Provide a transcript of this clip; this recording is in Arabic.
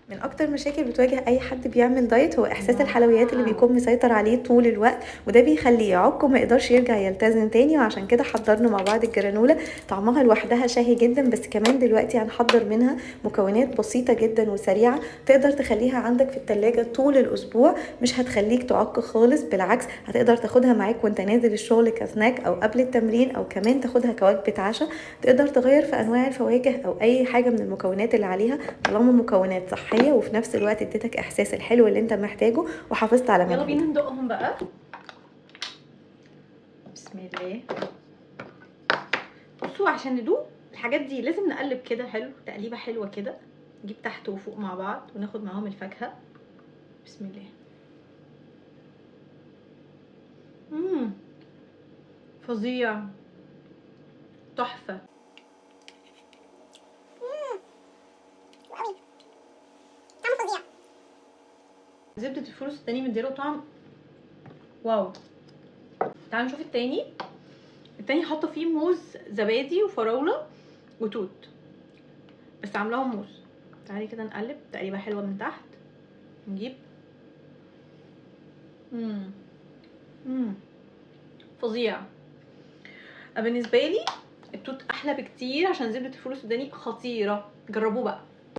من اكتر مشاكل بتواجه اي حد بيعمل دايت هو احساس الحلويات اللي بيكون مسيطر عليه طول الوقت، وده بيخليه يعك وما يقدرش يرجع يلتزم تاني. وعشان كده حضرنا مع بعض الجرانولا. طعمها لوحدها شهي جدا، بس كمان دلوقتي هنحضر منها مكونات بسيطة جدا وسريعة تقدر تخليها عندك في التلاجة طول الاسبوع. مش هتخليك تعك خالص، بالعكس هتقدر تاخدها معاك وانت نازل الشغل كسناك او قبل التمرين، او كمان تاخدها كوجبة عشاء. تقدر تغير في انواع الفواكه او اي حاجة من المكونات اللي عليها، طالما مكونات صحية وفي نفس الوقت اديتك احساس الحلو اللي انت محتاجه وحافظت على يلا بينا مجهودك. ندوقهم بقى. بسم الله. بصوا، عشان ندوق الحاجات دي لازم نقلب كده حلو، تقليبه حلوه كده، نجيب تحت وفوق مع بعض وناخد معاهم الفاكهه. بسم الله. فظيع، تحفه. زبده الفول السوداني مديله طعم واو. تعالوا نشوف التاني. التاني حاطه فيه موز زبادي وفراوله وتوت، بس عاملاهم موز. تعالي كده نقلب تقريبا حلوه من تحت. نجيب فظيع. بالنسبه لي التوت احلى بكتير عشان زبده الفول السوداني خطيره. جربوه بقى.